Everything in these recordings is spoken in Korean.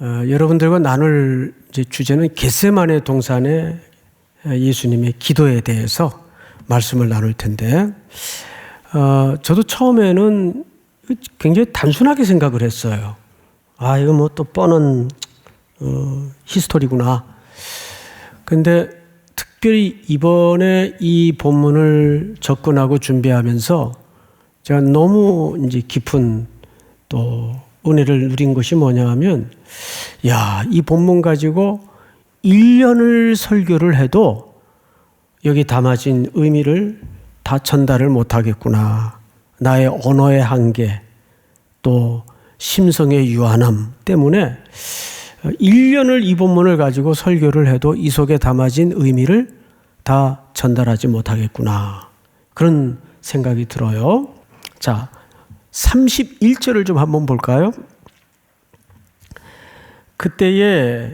여러분들과 나눌 주제는 겟세마네 동산의 예수님의 기도에 대해서 말씀을 나눌 텐데, 저도 처음에는 굉장히 단순하게 생각을 했어요. 이거 뭐 또 뻔한 히스토리구나. 근데 특별히 이번에 이 본문을 접근하고 준비하면서 제가 너무 이제 깊은 또 은혜를 누린 것이 뭐냐 하면, 이 본문 가지고 1년을 설교를 해도 여기 담아진 의미를 다 전달을 못하겠구나. 나의 언어의 한계, 또 심성의 유한함 때문에 1년을 이 본문을 가지고 설교를 해도 이 속에 담아진 의미를 다 전달하지 못하겠구나. 그런 생각이 들어요. 자, 31절을 좀 한번 볼까요? 그때에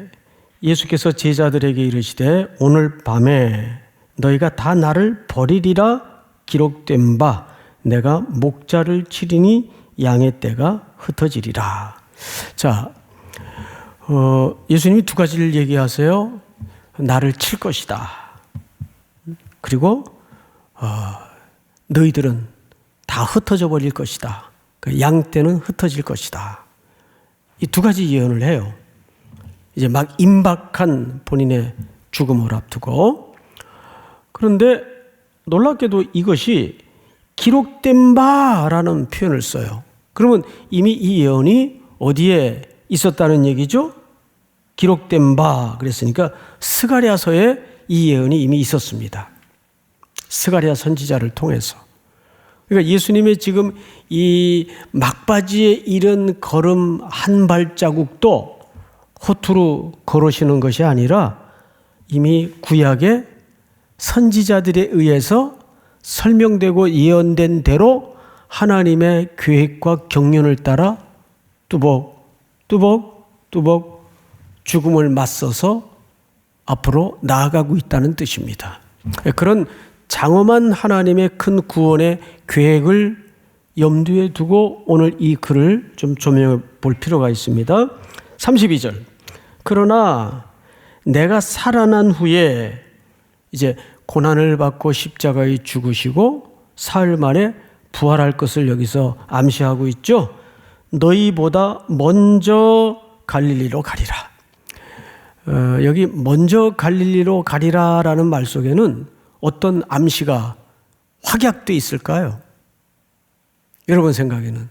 예수께서 제자들에게 이르시되 오늘 밤에 너희가 다 나를 버리리라 기록된 바 내가 목자를 치리니 양의 떼가 흩어지리라. 자, 예수님이 두 가지를 얘기하세요. 나를 칠 것이다. 그리고 너희들은 다 흩어져 버릴 것이다. 양 떼는 흩어질 것이다. 이 두 가지 예언을 해요. 이제 막 임박한 본인의 죽음을 앞두고. 그런데 놀랍게도 이것이 기록된 바라는 표현을 써요. 그러면 이미 이 예언이 어디에 있었다는 얘기죠? 기록된 바 그랬으니까 스가랴서에 이 예언이 이미 있었습니다. 스가랴 선지자를 통해서. 그러니까 예수님의 지금 이 막바지에 이른 걸음 한 발자국도 허투루 걸으시는 것이 아니라 이미 구약의 선지자들에 의해서 설명되고 예언된 대로 하나님의 계획과 경륜을 따라 뚜벅 죽음을 맞서서 앞으로 나아가고 있다는 뜻입니다. 그런 장엄한 하나님의 큰 구원의 계획을 염두에 두고 오늘 이 글을 좀 조명해 볼 필요가 있습니다. 32절. 그러나 내가 살아난 후에 이제 고난을 받고 십자가에 죽으시고 사흘 만에 부활할 것을 여기서 암시하고 있죠. 너희보다 먼저 갈릴리로 가리라. 여기 먼저 갈릴리로 가리라라는 말 속에는 어떤 암시가 확약되어 있을까요? 여러분 생각에는.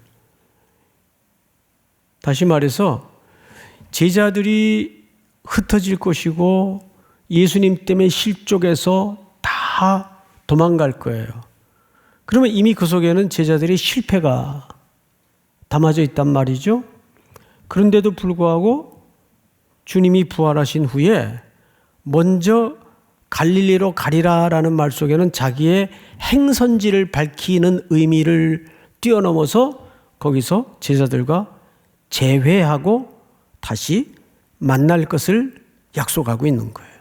다시 말해서 제자들이 흩어질 것이고 예수님 때문에 실족해서 다 도망갈 거예요. 그러면 이미 그 속에는 제자들의 실패가 담아져 있단 말이죠. 그런데도 불구하고 주님이 부활하신 후에 먼저 갈릴리로 가리라라는 말 속에는 자기의 행선지를 밝히는 의미를 뛰어넘어서 거기서 제자들과 재회하고 다시 만날 것을 약속하고 있는 거예요.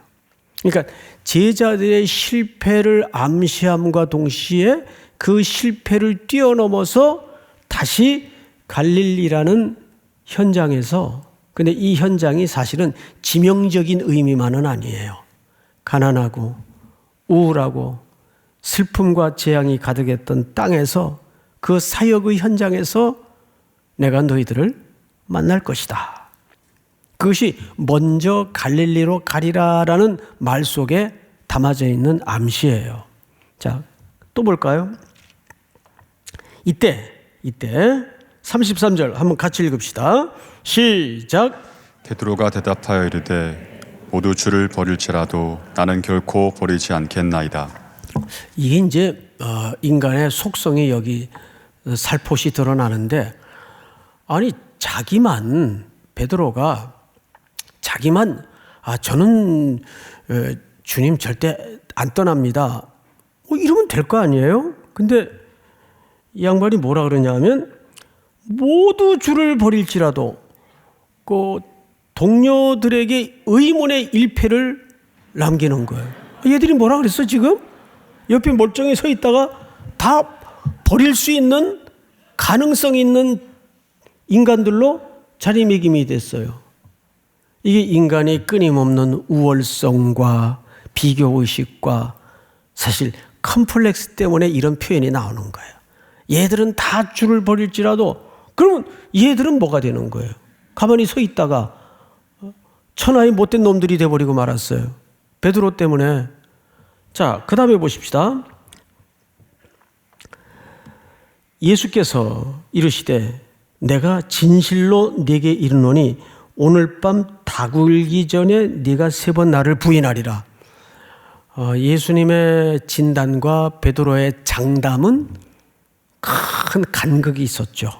그러니까 제자들의 실패를 암시함과 동시에 그 실패를 뛰어넘어서 다시 갈릴리라는 현장에서, 근데 이 현장이 사실은 지명적인 의미만은 아니에요. 가난하고 우울하고 슬픔과 재앙이 가득했던 땅에서 그 사역의 현장에서 내가 너희들을 만날 것이다. 그것이 먼저 갈릴리로 가리라라는 말 속에 담아져 있는 암시예요. 자, 또 볼까요? 이때 33절 한번 같이 읽읍시다. 시작. 베드로가 대답하여 이르되 모두 주를 버릴지라도 나는 결코 버리지 않겠나이다. 이게 이제 인간의 속성이 여기 살포시 드러나는데, 아니 베드로가 자기만 저는 주님 절대 안 떠납니다. 이러면 될 거 아니에요? 근데 이 양반이 뭐라 그러냐면 모두 주를 버릴지라도 그 동료들에게 의문의 일패를 남기는 거예요. 얘들이 뭐라 그랬어 지금? 옆에 멀쩡히 서 있다가 다 버릴 수 있는 가능성 있는 인간들로 자리매김이 됐어요. 이게 인간의 끊임없는 우월성과 비교의식과 사실 컴플렉스 때문에 이런 표현이 나오는 거예요. 얘들은 다 주를 버릴지라도 그러면 얘들은 뭐가 되는 거예요? 가만히 서 있다가 천하의 못된 놈들이 돼버리고 말았어요. 베드로 때문에. 자, 그 다음에 보십시다. 예수께서 이르시되 내가 진실로 네게 이르노니 오늘 밤 다굴기 전에 네가 3번 나를 부인하리라. 예수님의 진단과 베드로의 장담은 큰 간극이 있었죠.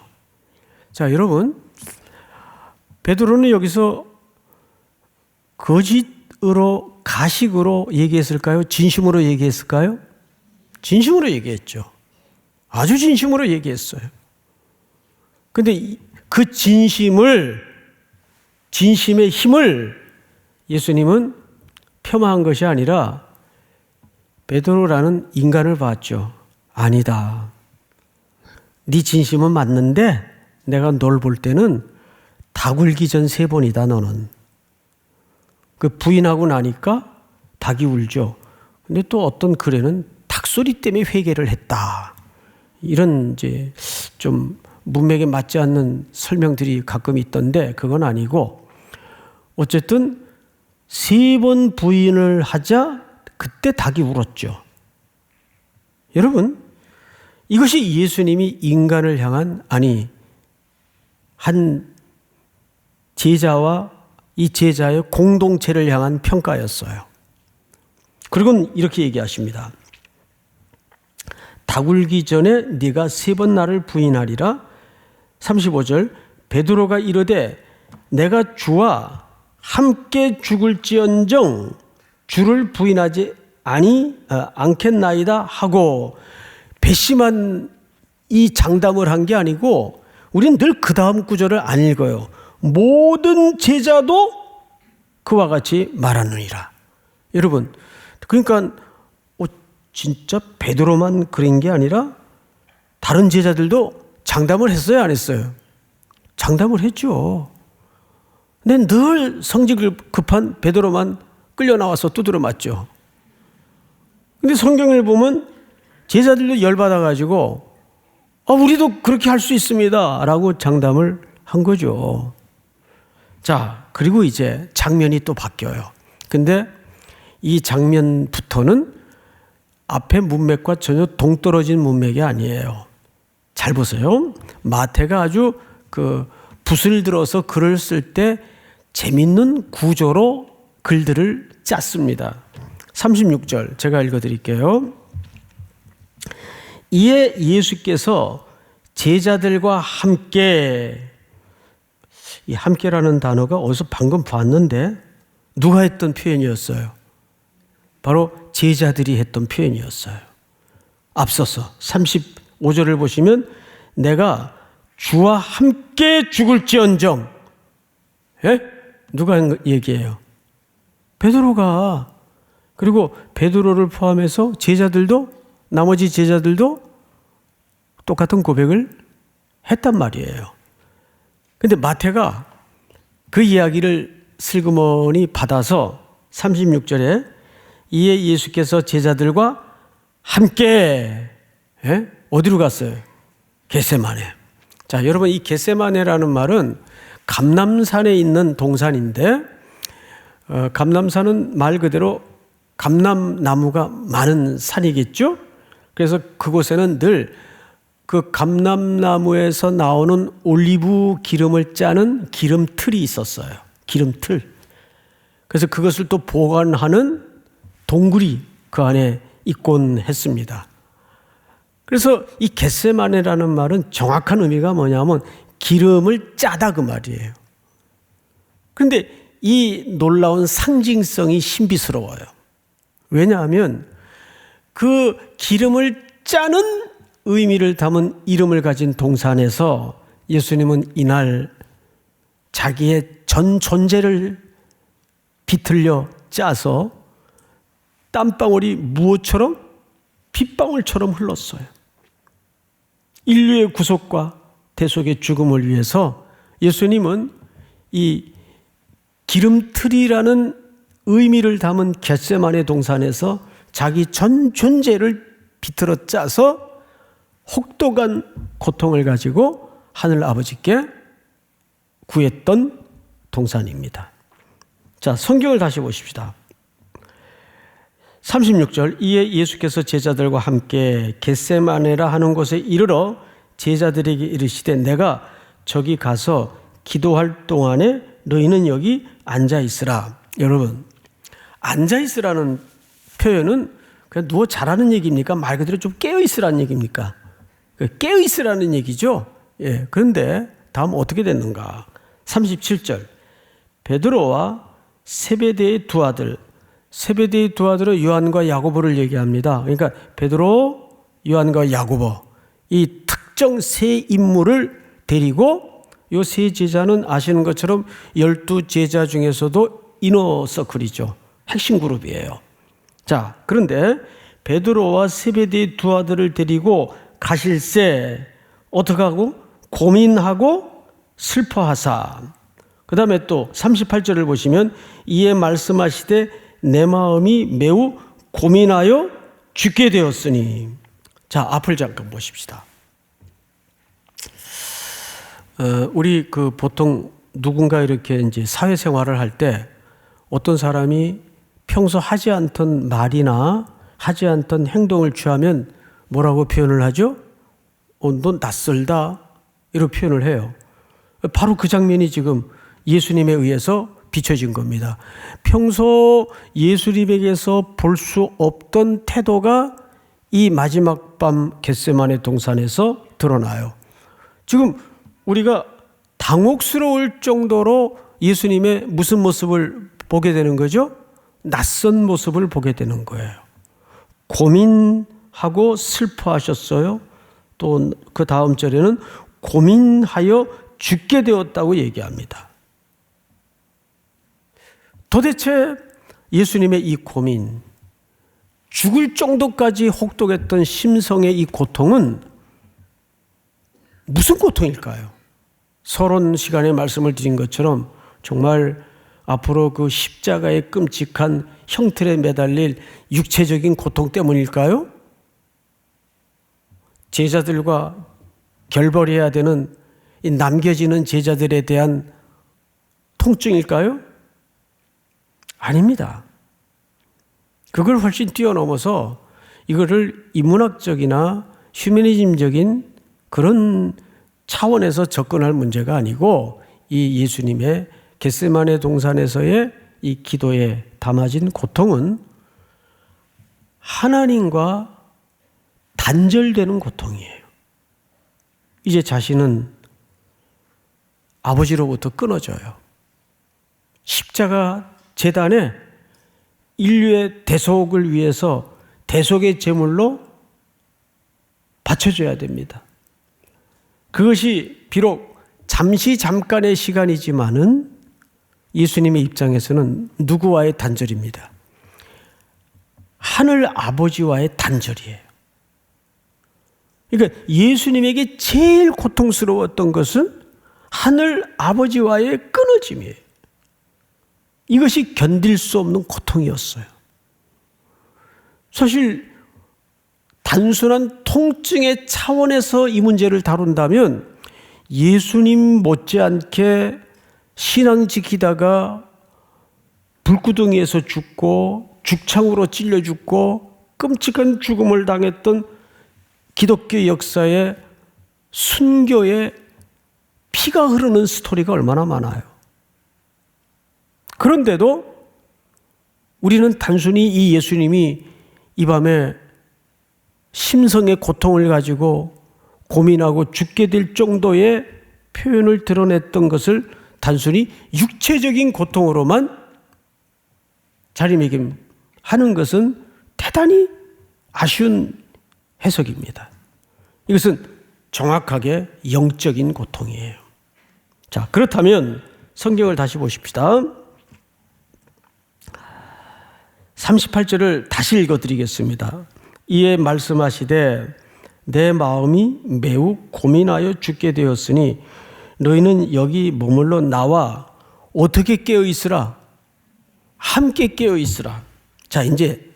자, 여러분, 베드로는 여기서 거짓으로 가식으로 얘기했을까요? 진심으로 얘기했을까요? 진심으로 얘기했죠. 아주 진심으로 얘기했어요. 근데 그 진심의 힘을 예수님은 폄하한 것이 아니라 베드로라는 인간을 봤죠. 아니다. 네 진심은 맞는데 내가 널 볼 때는 닭 울기 전 3번이다 너는. 그 부인하고 나니까 닭이 울죠. 근데 또 어떤 글에는 닭소리 때문에 회개를 했다. 이런 이제 좀 문맥에 맞지 않는 설명들이 가끔 있던데 그건 아니고 어쨌든 3번 부인을 하자 그때 닭이 울었죠. 여러분, 이것이 예수님이 인간을 향한 한 제자와 이 제자의 공동체를 향한 평가였어요. 그리고 이렇게 얘기하십니다. 닭 울기 전에 네가 3번 나를 부인하리라. 35절 베드로가 이르되 내가 주와 함께 죽을지언정 주를 부인하지 않겠나이다 하고 배심한 이 장담을 한 게 아니고 우리는 늘 그 다음 구절을 안 읽어요. 모든 제자도 그와 같이 말하느니라. 여러분, 그러니까 진짜 베드로만 그런 게 아니라 다른 제자들도 장담을 했어요, 안 했어요? 장담을 했죠. 근데 늘 성질 급한 베드로만 끌려 나와서 두드려 맞죠. 근데 성경을 보면 제자들도 열받아가지고 우리도 그렇게 할 수 있습니다 라고 장담을 한 거죠. 자, 그리고 이제 장면이 또 바뀌어요. 근데 이 장면부터는 앞에 문맥과 전혀 동떨어진 문맥이 아니에요. 잘 보세요. 마태가 아주 붓을 들어서 글을 쓸 때 재밌는 구조로 글들을 짰습니다. 36절 제가 읽어드릴게요. 이에 예수께서 제자들과 함께, 이 함께라는 단어가 어디서 방금 봤는데 누가 했던 표현이었어요? 바로 제자들이 했던 표현이었어요. 앞서서 35절을 보시면 내가 주와 함께 죽을지언정, 누가 얘기해요? 베드로가. 그리고 베드로를 포함해서 제자들도, 나머지 제자들도 똑같은 고백을 했단 말이에요. 근데 마태가 그 이야기를 슬그머니 받아서 36절에 이에 예수께서 제자들과 함께 어디로 갔어요? 겟세마네. 자, 여러분, 이 겟세마네라는 말은 감람산에 있는 동산인데 감람산은 말 그대로 감람나무가 많은 산이겠죠? 그래서 그곳에는 늘 그 감람나무에서 나오는 올리브 기름을 짜는 기름틀이 있었어요. 기름틀. 그래서 그것을 또 보관하는 동굴이 그 안에 있곤 했습니다. 그래서 이 겟세마네라는 말은 정확한 의미가 뭐냐면 기름을 짜다 그 말이에요. 그런데 이 놀라운 상징성이 신비스러워요. 왜냐하면 그 기름을 짜는 의미를 담은 이름을 가진 동산에서 예수님은 이날 자기의 전 존재를 비틀려 짜서 땀방울이 무엇처럼? 핏방울처럼 흘렀어요. 인류의 구속과 대속의 죽음을 위해서 예수님은 이 기름틀이라는 의미를 담은 겟세마네 동산에서 자기 전 존재를 비틀어 짜서 혹독한 고통을 가지고 하늘 아버지께 구했던 동산입니다. 자, 성경을 다시 보십시다. 36절, 이에 예수께서 제자들과 함께 겟세마네라 하는 곳에 이르러 제자들에게 이르시되 내가 저기 가서 기도할 동안에 너희는 여기 앉아 있으라. 여러분, 앉아 있으라는 표현은 그냥 누워 자라는 얘기입니까? 말 그대로 좀 깨어 있으라는 얘기입니까? 깨어 있으라는 얘기죠. 예. 그런데 다음 어떻게 됐는가? 37절, 베드로와 세베대의 두 아들, 세베대의 두 아들은 요한과 야고보를 얘기합니다. 그러니까 베드로, 요한과 야고보, 이 특정 세 인물을 데리고 이 세 제자는 아시는 것처럼 12제자 중에서도 이너서클이죠. 핵심 그룹이에요. 자, 그런데 베드로와 세베대의 두 아들을 데리고 가실새 어떻게 하고? 고민하고 슬퍼하사. 그 다음에 또 38절을 보시면 이에 말씀하시되 내 마음이 매우 고민하여 죽게 되었으니. 자, 앞을 잠깐 보십시다. 우리 보통 누군가 이렇게 이제 사회생활을 할 때 어떤 사람이 평소 하지 않던 말이나 하지 않던 행동을 취하면 뭐라고 표현을 하죠? 너 낯설다. 이렇게 표현을 해요. 바로 그 장면이 지금 예수님에 의해서 비춰진 겁니다. 평소 예수님에게서 볼 수 없던 태도가 이 마지막 밤 겟세마네 동산에서 드러나요. 지금 우리가 당혹스러울 정도로 예수님의 무슨 모습을 보게 되는 거죠? 낯선 모습을 보게 되는 거예요. 고민하고 슬퍼하셨어요. 또 그 다음 절에는 고민하여 죽게 되었다고 얘기합니다. 도대체 예수님의 이 고민, 죽을 정도까지 혹독했던 심성의 이 고통은 무슨 고통일까요? 서론 시간에 말씀을 드린 것처럼 정말 앞으로 그 십자가의 끔찍한 형틀에 매달릴 육체적인 고통 때문일까요? 제자들과 결벌해야 되는 이 남겨지는 제자들에 대한 통증일까요? 아닙니다. 그걸 훨씬 뛰어넘어서 이거를 인문학적이나 휴머니즘적인 그런 차원에서 접근할 문제가 아니고 이 예수님의 겟세마네 동산에서의 이 기도에 담아진 고통은 하나님과 단절되는 고통이에요. 이제 자신은 아버지로부터 끊어져요. 십자가 제단에 인류의 대속을 위해서 대속의 제물로 바쳐줘야 됩니다. 그것이 비록 잠깐의 시간이지만은 예수님의 입장에서는 누구와의 단절입니다. 하늘 아버지와의 단절이에요. 그러니까 예수님에게 제일 고통스러웠던 것은 하늘 아버지와의 끊어짐이에요. 이것이 견딜 수 없는 고통이었어요. 사실 단순한 통증의 차원에서 이 문제를 다룬다면 예수님 못지않게 신앙 지키다가 불구덩이에서 죽고 죽창으로 찔려 죽고 끔찍한 죽음을 당했던 기독교 역사의 순교의 피가 흐르는 스토리가 얼마나 많아요. 그런데도 우리는 단순히 이 예수님이 이 밤에 심성의 고통을 가지고 고민하고 죽게 될 정도의 표현을 드러냈던 것을 단순히 육체적인 고통으로만 자리매김하는 것은 대단히 아쉬운 해석입니다. 이것은 정확하게 영적인 고통이에요. 자, 그렇다면 성경을 다시 보십시다. 38절을 다시 읽어드리겠습니다. 이에 말씀하시되 내 마음이 매우 고민하여 죽게 되었으니 너희는 여기 머물러 나와 어떻게 깨어 있으라? 함께 깨어 있으라. 자, 이제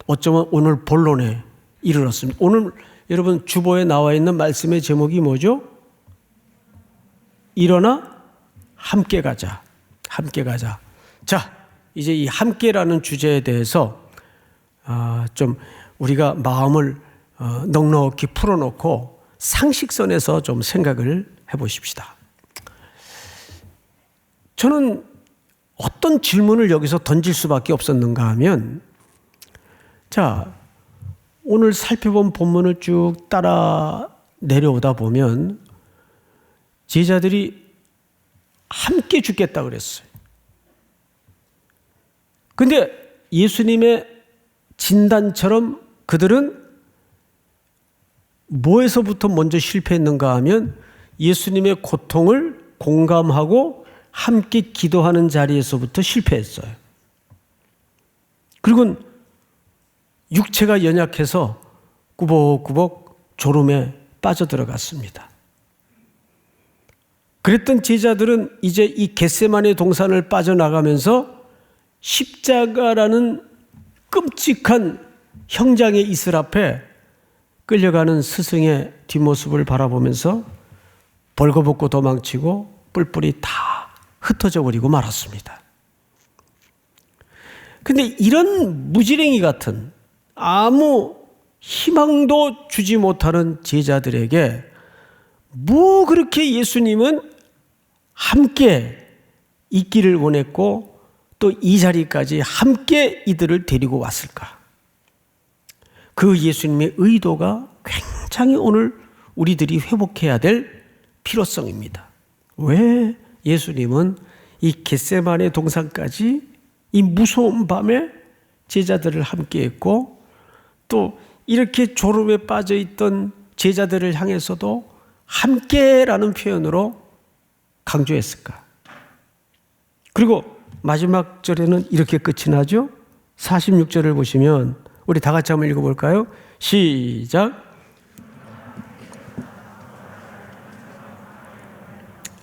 어쩌면 오늘 본론에 이르렀습니다. 오늘 여러분 주보에 나와 있는 말씀의 제목이 뭐죠? 일어나 함께 가자. 함께 가자. 자, 이제 이 함께라는 주제에 대해서 좀 우리가 마음을 넉넉히 풀어놓고 상식선에서 좀 생각을 해보십시다. 저는 어떤 질문을 여기서 던질 수밖에 없었는가 하면, 자, 오늘 살펴본 본문을 쭉 따라 내려오다 보면 제자들이 함께 죽겠다 그랬어요. 근데 예수님의 진단처럼 그들은 뭐에서부터 먼저 실패했는가 하면 예수님의 고통을 공감하고 함께 기도하는 자리에서부터 실패했어요. 그리고 육체가 연약해서 꾸벅꾸벅 졸음에 빠져들어갔습니다. 그랬던 제자들은 이제 이 겟세마네 동산을 빠져나가면서 십자가라는 끔찍한 형장의 이슬 앞에 끌려가는 스승의 뒷모습을 바라보면서 벌거벗고 도망치고 뿔뿔이 다 흩어져 버리고 말았습니다. 근데 이런 무지랭이 같은 아무 희망도 주지 못하는 제자들에게 뭐 그렇게 예수님은 함께 있기를 원했고 또 이 자리까지 함께 이들을 데리고 왔을까? 그 예수님의 의도가 굉장히 오늘 우리들이 회복해야 될 필요성입니다. 왜 예수님은 이 겟세마네 동산까지 이 무서운 밤에 제자들을 함께 했고 또 이렇게 졸음에 빠져 있던 제자들을 향해서도 함께라는 표현으로 강조했을까? 그리고 마지막 절에는 이렇게 끝이 나죠? 46절을 보시면 우리 다 같이 한번 읽어볼까요? 시작.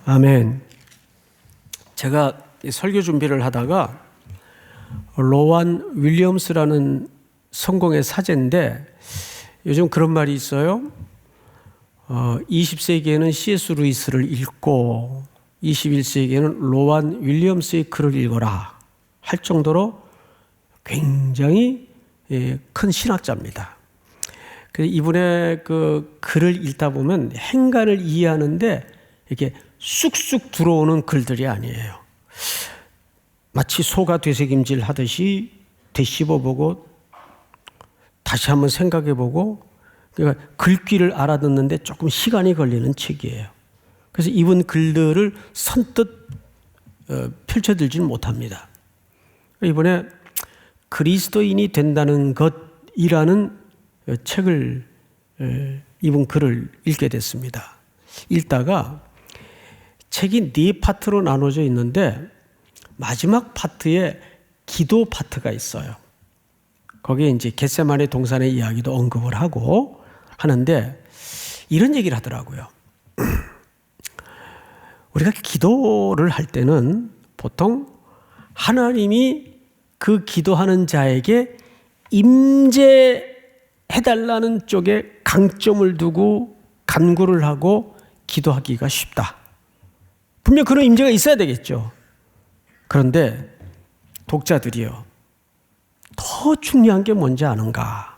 아멘. 제가 설교 준비를 하다가 로완 윌리엄스라는 성공의 사제인데 요즘 그런 말이 있어요. 20세기에는 C.S. 루이스를 읽고 21세기에는 로완 윌리엄스의 글을 읽어라 할 정도로 굉장히 큰 신학자입니다. 이분의 그 글을 읽다 보면 행간을 이해하는데 이렇게 쑥쑥 들어오는 글들이 아니에요. 마치 소가 되새김질 하듯이 되씹어보고 다시 한번 생각해보고 그러니까 글귀를 알아듣는데 조금 시간이 걸리는 책이에요. 그래서 이분 글들을 선뜻 펼쳐들지는 못합니다. 이번에 그리스도인이 된다는 것이라는 책을 이분 글을 읽게 됐습니다. 읽다가 책이 4파트로 나눠져 있는데 마지막 파트에 기도 파트가 있어요. 거기에 이제 겟세마네 동산의 이야기도 언급을 하고 하는데 이런 얘기를 하더라고요. 우리가 기도를 할 때는 보통 하나님이 그 기도하는 자에게 임재해달라는 쪽에 강점을 두고 간구를 하고 기도하기가 쉽다. 분명 그런 임재가 있어야 되겠죠. 그런데 독자들이요. 더 중요한 게 뭔지 아는가?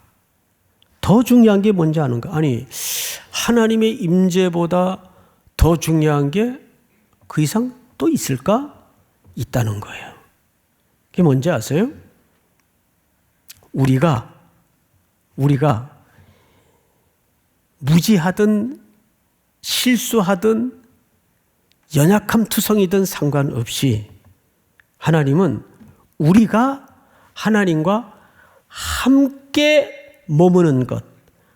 더 중요한 게 뭔지 아는가? 아니, 하나님의 임재보다 더 중요한 게 그 이상 또 있을까? 있다는 거예요. 그게 뭔지 아세요? 우리가 무지하든 실수하든 연약함투성이든 상관없이 하나님은 우리가 하나님과 함께 머무는 것,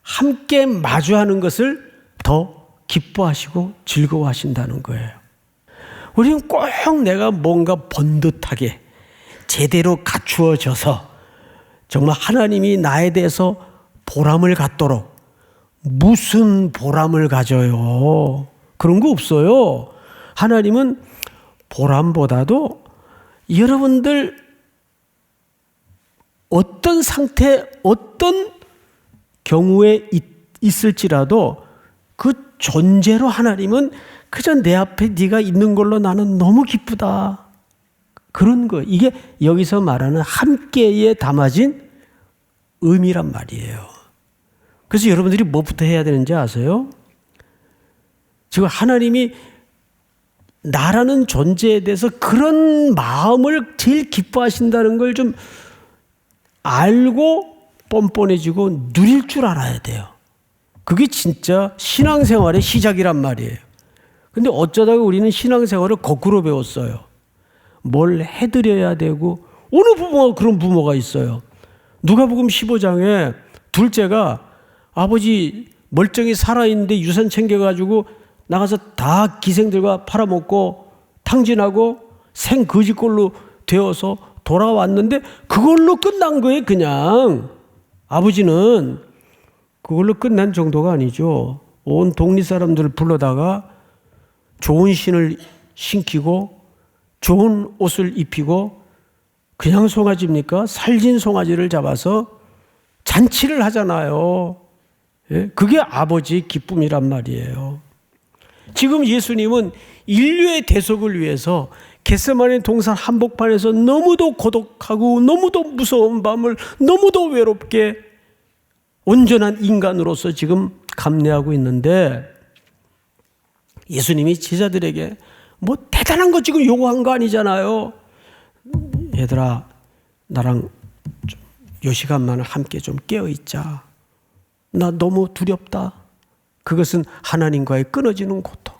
함께 마주하는 것을 더 기뻐하시고 즐거워하신다는 거예요. 우리는 꼭 내가 뭔가 번듯하게 제대로 갖추어져서 정말 하나님이 나에 대해서 보람을 갖도록 무슨 보람을 가져요? 그런 거 없어요. 하나님은 보람보다도 여러분들 어떤 상태, 어떤 경우에 있을지라도 그 존재로 하나님은 그저 내 앞에 네가 있는 걸로 나는 너무 기쁘다. 그런 거. 이게 여기서 말하는 함께에 담아진 의미란 말이에요. 그래서 여러분들이 뭐부터 해야 되는지 아세요? 지금 하나님이 나라는 존재에 대해서 그런 마음을 제일 기뻐하신다는 걸 좀 알고 뻔뻔해지고 누릴 줄 알아야 돼요. 그게 진짜 신앙생활의 시작이란 말이에요. 근데 어쩌다가 우리는 신앙생활을 거꾸로 배웠어요. 뭘 해드려야 되고, 어느 부모가 그런 부모가 있어요. 누가복음 15장에 둘째가 아버지 멀쩡히 살아있는데 유산 챙겨가지고 나가서 다 기생들과 팔아먹고 탕진하고 생거지꼴로 되어서 돌아왔는데 그걸로 끝난 거예요. 그냥 아버지는 그걸로 끝난 정도가 아니죠. 온 동리 사람들을 불러다가 좋은 신을 신기고 좋은 옷을 입히고, 그냥 송아지입니까? 살진 송아지를 잡아서 잔치를 하잖아요. 예? 그게 아버지의 기쁨이란 말이에요. 지금 예수님은 인류의 대속을 위해서 겟세마네 동산 한복판에서 너무도 고독하고 너무도 무서운 밤을 너무도 외롭게 온전한 인간으로서 지금 감내하고 있는데, 예수님이 제자들에게 뭐 대단한 거 지금 요구한 거 아니잖아요. 얘들아, 나랑 요 시간만 함께 좀 깨어있자. 나 너무 두렵다. 그것은 하나님과의 끊어지는 고통.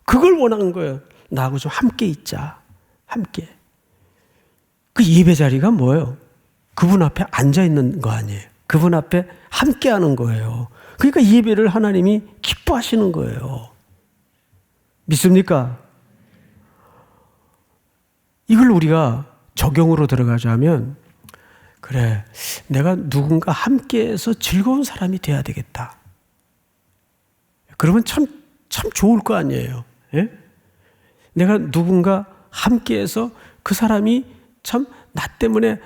그걸 원하는 거예요. 나하고 좀 함께 있자. 함께. 그 예배 자리가 뭐예요? 그분 앞에 앉아 있는 거 아니에요. 그분 앞에 함께 하는 거예요. 그러니까 예배를 하나님이 기뻐하시는 거예요. 믿습니까? 이걸 우리가 적용으로 들어가자면, 그래, 내가 누군가 함께해서 즐거운 사람이 돼야 되겠다. 그러면 참 좋을 거 아니에요. 예? 내가 누군가 함께해서 그 사람이 참 나 때문에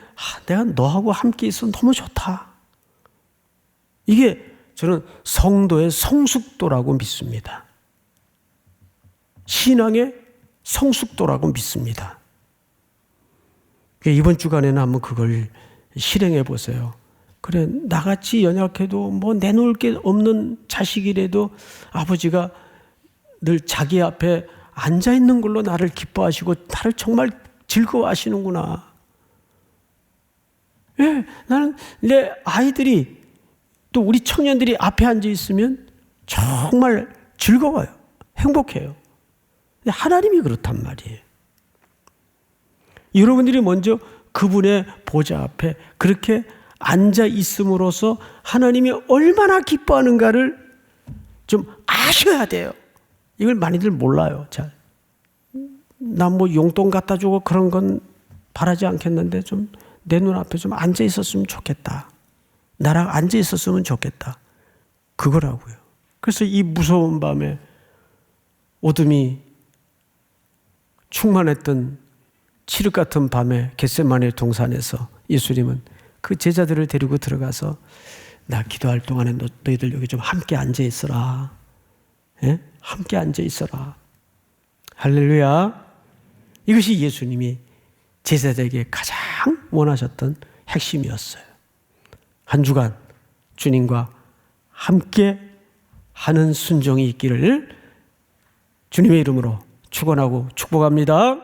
내가 너하고 함께 있어 너무 좋다. 이게 저는 성도의 성숙도라고 믿습니다. 신앙의 성숙도라고 믿습니다. 이번 주간에는 한번 그걸 실행해 보세요. 그래, 나같이 연약해도 뭐 내놓을 게 없는 자식이라도 아버지가 늘 자기 앞에 앉아 있는 걸로 나를 기뻐하시고 나를 정말 즐거워하시는구나. 예, 나는 내 아이들이 또 우리 청년들이 앞에 앉아 있으면 정말 즐거워요. 행복해요. 근데 하나님이 그렇단 말이에요. 여러분들이 먼저 그분의 보좌 앞에 그렇게 앉아 있음으로써 하나님이 얼마나 기뻐하는가를 좀 아셔야 돼요. 이걸 많이들 몰라요. 잘. 난 뭐 용돈 갖다 주고 그런 건 바라지 않겠는데 좀 내 눈앞에 좀 앉아 있었으면 좋겠다. 나랑 앉아 있었으면 좋겠다. 그거라고요. 그래서 이 무서운 밤에 어둠이 충만했던 칠흑 같은 밤에 겟세마네 동산에서 예수님은 그 제자들을 데리고 들어가서 나 기도할 동안에 너희들 여기 좀 함께 앉아 있어라. 예? 함께 앉아 있어라. 할렐루야. 이것이 예수님이 제자들에게 가장 원하셨던 핵심이었어요. 한 주간 주님과 함께 하는 순종이 있기를 주님의 이름으로 축원하고 축복합니다.